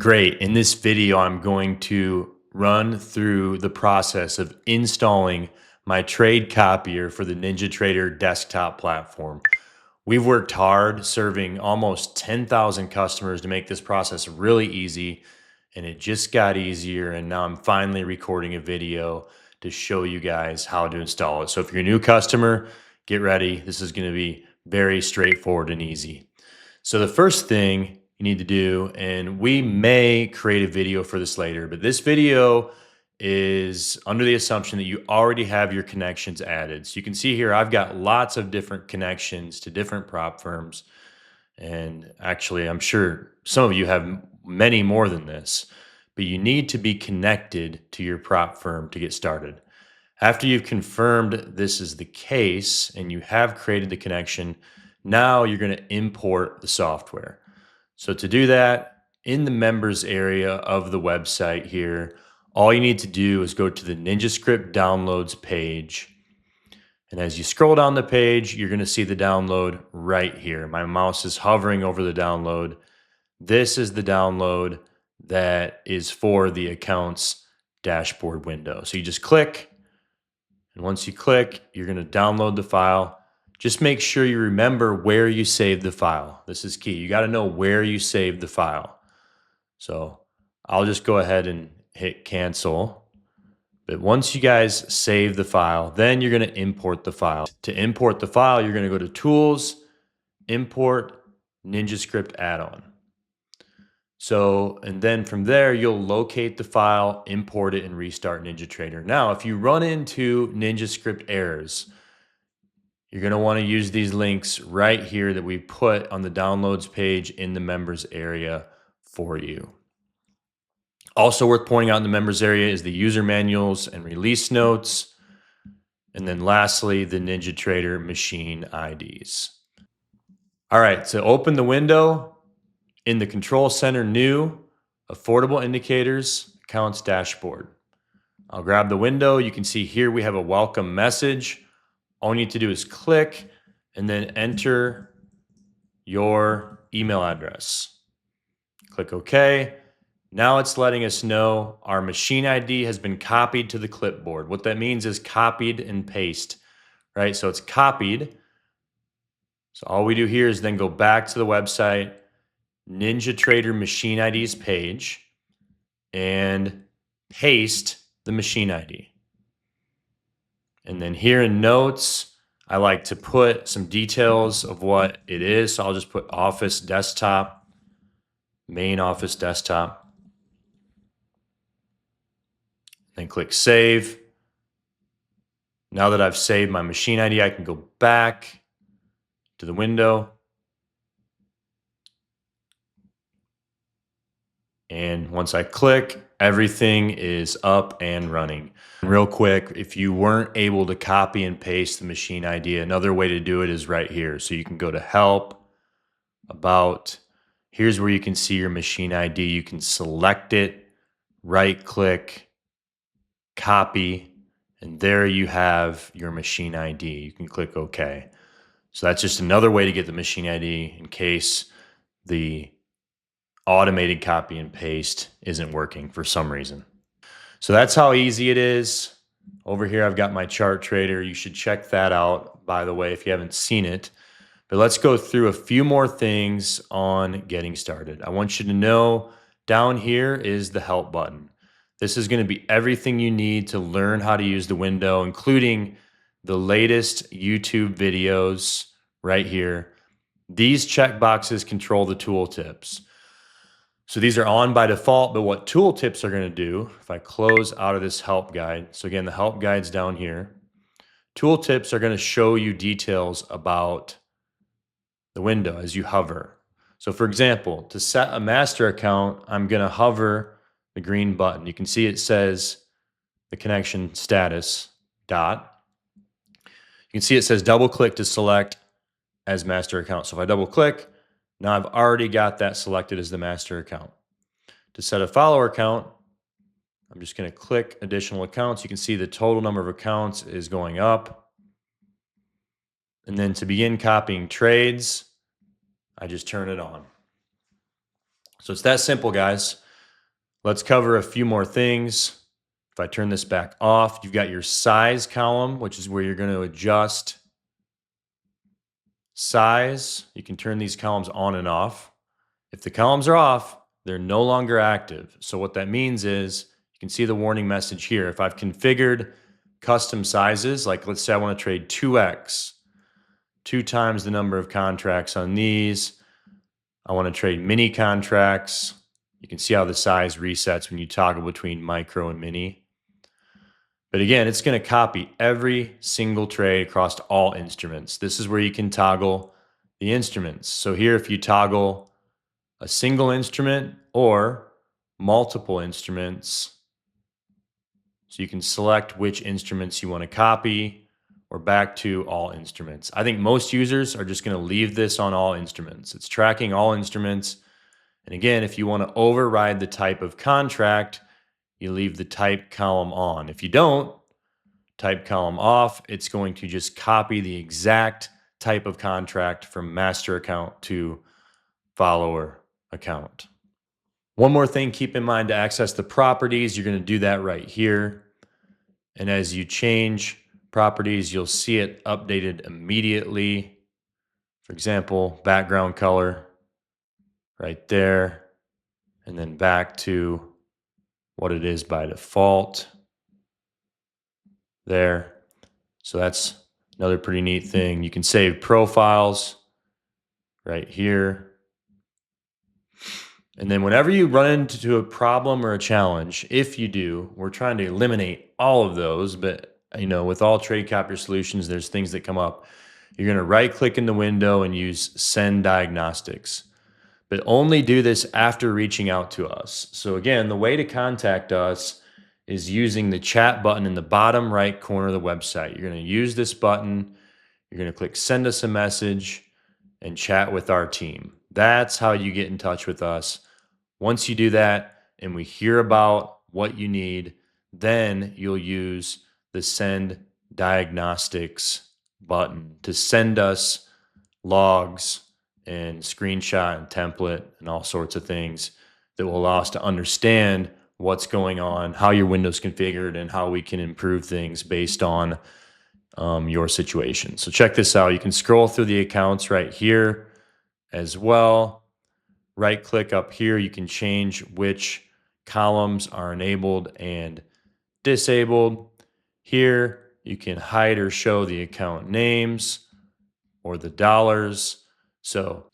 Great. In this video, I'm going to run through the process of installing my trade copier for the NinjaTrader desktop platform. We've worked hard serving almost 10,000 customers to make this process really easy, and it just got easier. And now I'm finally recording a video to show you guys how to install it. So if you're a new customer, get ready. This is going to be very straightforward and easy. So the first thing you need to do, and we may create a video for this later, but this video is under the assumption that you already have your connections added. So you can see here, I've got lots of different connections to different prop firms. And actually, I'm sure some of you have many more than this, but you need to be connected to your prop firm to get started. After you've confirmed this is the case and you have created the connection, now you're going to import the software. So to do that, in the members area of the website here, all you need to do is go to the NinjaScript downloads page. And as you scroll down the page, you're going to see the download right here. My mouse is hovering over the download. This is the download that is for the accounts dashboard window. So you just click, and once you click, you're going to download the file. Just make sure you remember where you saved the file. This is key. You got to know where you saved the file. So I'll just go ahead and hit cancel. But once you guys save the file, then you're going to import the file. To import the file, you're going to go to Tools, Import NinjaScript Add-on. So, and then from there, you'll locate the file, import it, and restart NinjaTrader. Now, if you run into NinjaScript errors, you're going to want to use these links right here that we put on the downloads page in the members area for you. Also worth pointing out in the members area is the user manuals and release notes. And then lastly, the NinjaTrader machine IDs. All right, so open the window in the Control Center, New, Affordable Indicators, Accounts Dashboard. I'll grab the window. You can see here we have a welcome message. All you need to do is click and then enter your email address. Click OK. Now it's letting us know our machine ID has been copied to the clipboard. What that means is copied and paste, right? So it's copied. So all we do here is then go back to the website, NinjaTrader machine IDs page, and paste the machine ID. And then here in notes, I like to put some details of what it is. So I'll just put Office Desktop, main Office Desktop. Then click Save. Now that I've saved my machine ID, I can go back to the window. And once I click, everything is up and running. And real quick, if you weren't able to copy and paste the machine ID, another way to do it is right here. So you can go to Help, About. Here's where you can see your machine ID. You can select it, right click, copy, and there you have your machine ID. You can click OK. So that's just another way to get the machine ID in case the automated copy and paste isn't working for some reason. So that's how easy it is. Over here, I've got my chart trader. You should check that out, by the way, if you haven't seen it. But let's go through a few more things on getting started. I want you to know down here is the help button. This is going to be everything you need to learn how to use the window, including the latest YouTube videos right here. These checkboxes control the tooltips. So these are on by default, but what tooltips are going to do, if I close out of this help guide, so again, the help guide's down here. Tooltips are going to show you details about the window as you hover. So for example, to set a master account, I'm going to hover the green button. You can see it says the connection status dot. You can see it says double click to select as master account. So if I double click, now I've already got that selected as the master account. To set a follower account, I'm just going to click additional accounts. You can see the total number of accounts is going up. And then to begin copying trades, I just turn it on. So it's that simple, guys. Let's cover a few more things. If I turn this back off, you've got your size column, which is where you're going to adjust size. You can turn these columns on and off. If the columns are off, they're no longer active. So what that means is you can see the warning message here. If I've configured custom sizes, like let's say I want to trade 2x, 2 times the number of contracts on these. I want to trade mini contracts. You can see how the size resets when you toggle between micro and mini. But again, it's going to copy every single trade across all instruments. This is where you can toggle the instruments. So here, if you toggle a single instrument or multiple instruments, so you can select which instruments you want to copy or back to all instruments. I think most users are just going to leave this on all instruments. It's tracking all instruments. And again, if you want to override the type of contract, you leave the type column on. If you don't, type column off, it's going to just copy the exact type of contract from master account to follower account. One more thing, keep in mind to access the properties, you're going to do that right here. And as you change properties, you'll see it updated immediately. For example, background color right there, and then back to what it is by default there. So that's another pretty neat thing. You can save profiles right here. And then whenever you run into a problem or a challenge, if you do, we're trying to eliminate all of those, but with all trade copier solutions, there's things that come up. You're going to right click in the window and use send diagnostics, but only do this after reaching out to us. So again, the way to contact us is using the chat button in the bottom right corner of the website. You're going to use this button. You're going to click send us a message and chat with our team. That's how you get in touch with us. Once you do that and we hear about what you need, then you'll use the send diagnostics button to send us logs and screenshot and template and all sorts of things that will allow us to understand what's going on, how your window's configured, and how we can improve things based on your situation. So check this out. You can scroll through the accounts right here as well. Right click up here. You can change which columns are enabled and disabled. Here, you can hide or show the account names or the dollars. So,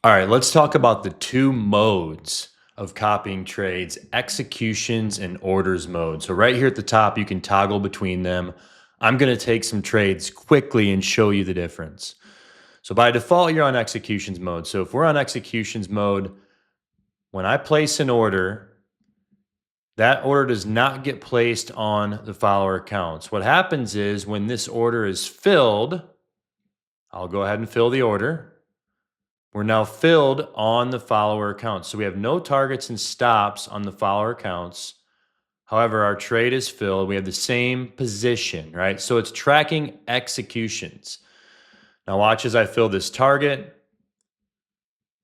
all right, let's talk about the 2 modes of copying trades: executions and orders mode. So right here at the top, you can toggle between them. I'm going to take some trades quickly and show you the difference. So by default, you're on executions mode. So if we're on executions mode, when I place an order, that order does not get placed on the follower accounts. What happens is when this order is filled, I'll go ahead and fill the order. We're now filled on the follower accounts. So we have no targets and stops on the follower accounts. However, our trade is filled. We have the same position, right? So it's tracking executions. Now watch as I fill this target.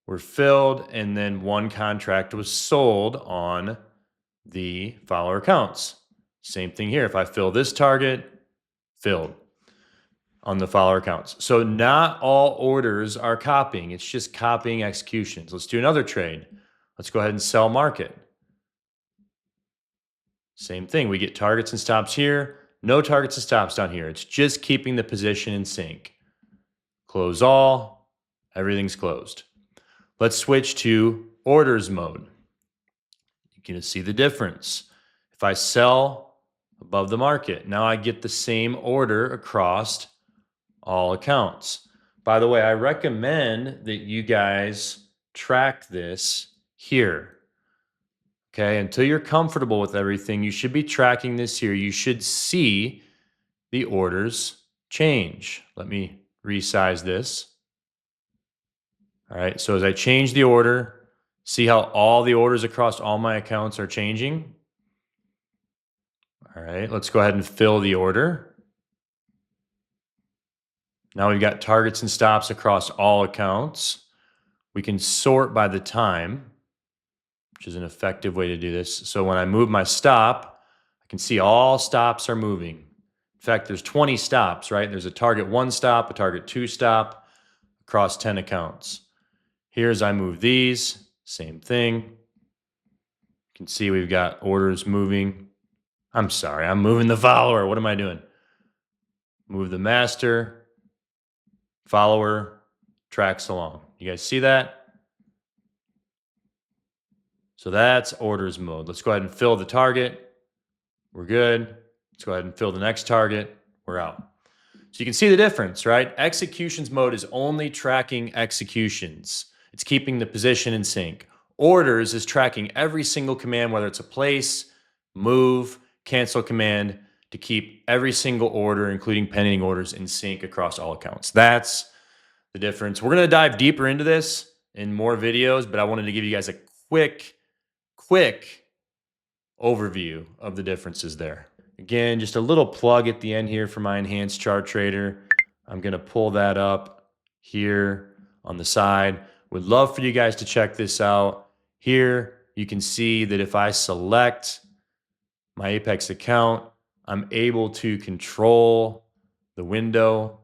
We're filled, and then 1 contract was sold on the follower accounts. Same thing here. If I fill this target, filled on the follower accounts. So not all orders are copying. It's just copying executions. Let's do another trade. Let's go ahead and sell market. Same thing. We get targets and stops here. No targets and stops down here. It's just keeping the position in sync. Close all. Everything's closed. Let's switch to orders mode. You're going to see the difference. If I sell above the market, now I get the same order across all accounts. By the way, I recommend that you guys track this here. Okay, until you're comfortable with everything, you should be tracking this here. You should see the orders change. Let me resize this. All right, so as I change the order, see how all the orders across all my accounts are changing? All right, let's go ahead and fill the order. Now we've got targets and stops across all accounts. We can sort by the time. which is an effective way to do this. So when I move my stop, I can see all stops are moving. In fact, there's 20 stops, right? There's a target 1 stop, a target 2 stop across 10 accounts. Here's I move these, same thing. You can see we've got orders moving. I'm sorry, I'm moving the follower. What am I doing? Move the master, follower, tracks along. You guys see that? So that's orders mode. Let's go ahead and fill the target. We're good. Let's go ahead and fill the next target. We're out. So you can see the difference, right? Executions mode is only tracking executions. It's keeping the position in sync. Orders is tracking every single command, whether it's a place, move, cancel command, to keep every single order, including pending orders, in sync across all accounts. That's the difference. We're going to dive deeper into this in more videos, but I wanted to give you guys a quick overview of the differences there. Again, just a little plug at the end here for my enhanced chart trader. I'm going to pull that up here on the side. Would love for you guys to check this out. Here you can see that if I select my Apex account, I'm able to control the window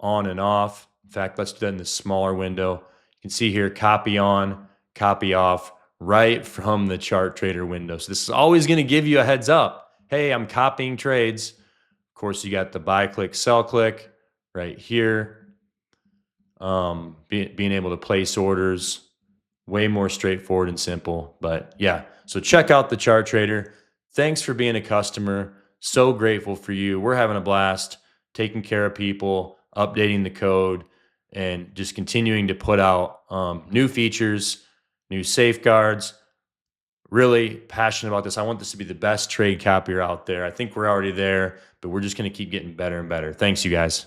on and off. In fact, let's do that in the smaller window. You can see here, copy on, copy off, right from the chart trader window. So this is always going to give you a heads up. Hey, I'm copying trades. Of course, you got the buy click, sell click right here. Being able to place orders, way more straightforward and simple. But yeah, so check out the chart trader. Thanks for being a customer. So grateful for you. We're having a blast taking care of people, updating the code, and just continuing to put out new features, new safeguards. Really passionate about this. I want this to be the best trade copier out there. I think we're already there, but we're just going to keep getting better and better. Thanks, you guys.